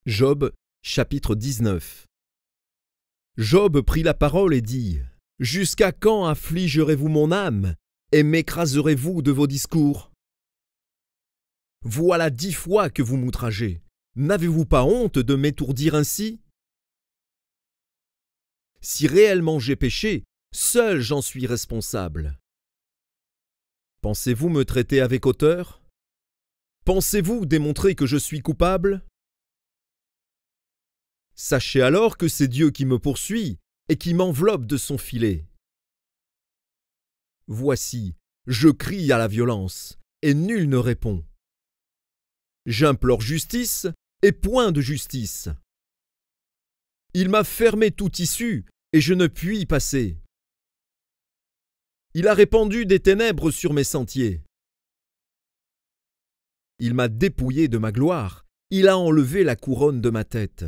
Job, chapitre 19. Job prit la parole et dit : « Jusqu'à quand affligerez-vous mon âme, et m'écraserez-vous de vos discours ? Voilà 10 fois que vous m'outragez. N'avez-vous pas honte de m'étourdir ainsi ? Si réellement j'ai péché, seul j'en suis responsable. Pensez-vous me traiter avec hauteur ? Pensez-vous démontrer que je suis coupable ? Sachez alors que c'est Dieu qui me poursuit et qui m'enveloppe de son filet. Voici, je crie à la violence, et nul ne répond. J'implore justice, et point de justice. Il m'a fermé toute issue, et je ne puis y passer. Il a répandu des ténèbres sur mes sentiers. Il m'a dépouillé de ma gloire, il a enlevé la couronne de ma tête.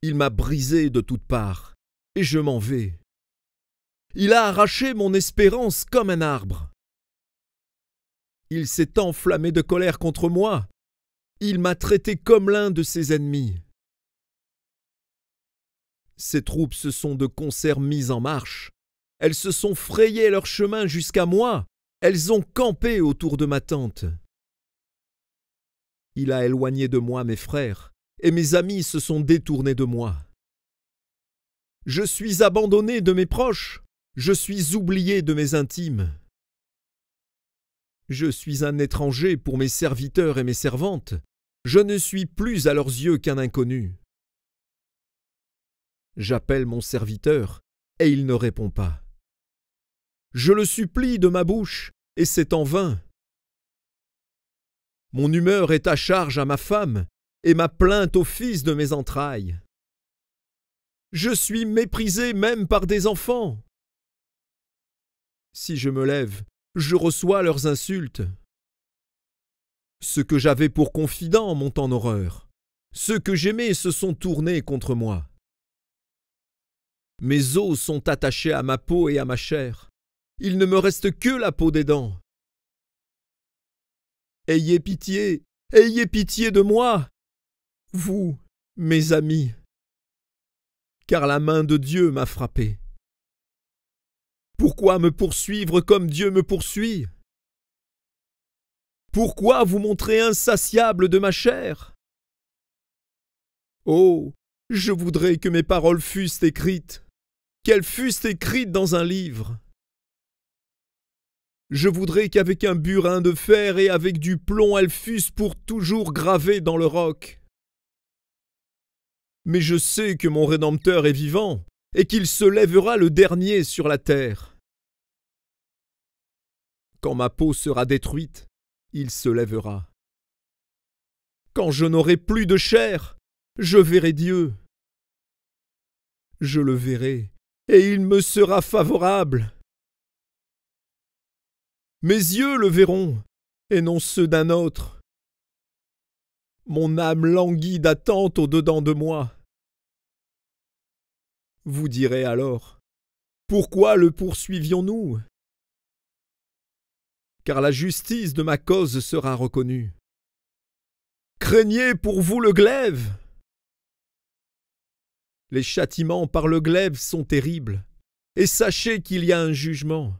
Il m'a brisé de toutes parts, et je m'en vais. Il a arraché mon espérance comme un arbre. Il s'est enflammé de colère contre moi. Il m'a traité comme l'un de ses ennemis. Ses troupes se sont de concert mises en marche. Elles se sont frayé leur chemin jusqu'à moi. Elles ont campé autour de ma tente. Il a éloigné de moi mes frères, et mes amis se sont détournés de moi. Je suis abandonné de mes proches, je suis oublié de mes intimes. Je suis un étranger pour mes serviteurs et mes servantes, je ne suis plus à leurs yeux qu'un inconnu. J'appelle mon serviteur, et il ne répond pas. Je le supplie de ma bouche, et c'est en vain. Mon humeur est à charge à ma femme, et ma plainte au fils de mes entrailles. Je suis méprisé même par des enfants. Si je me lève, je reçois leurs insultes. Ceux que j'avais pour confidents m'ont en horreur. Ceux que j'aimais se sont tournés contre moi. Mes os sont attachés à ma peau et à ma chair. Il ne me reste que la peau des dents. Ayez pitié de moi, vous, mes amis, car la main de Dieu m'a frappé. Pourquoi me poursuivre comme Dieu me poursuit ? Pourquoi vous montrer insatiable de ma chair ? Oh, je voudrais que mes paroles fussent écrites, qu'elles fussent écrites dans un livre. Je voudrais qu'avec un burin de fer et avec du plomb elles fussent pour toujours gravées dans le roc. Mais je sais que mon Rédempteur est vivant et qu'il se lèvera le dernier sur la terre. Quand ma peau sera détruite, il se lèvera. Quand je n'aurai plus de chair, je verrai Dieu. Je le verrai et il me sera favorable. Mes yeux le verront, et non ceux d'un autre. Mon âme languit d'attente au-dedans de moi. Vous direz alors, pourquoi le poursuivions-nous ? Car la justice de ma cause sera reconnue. Craignez pour vous le glaive. Les châtiments par le glaive sont terribles, et sachez qu'il y a un jugement.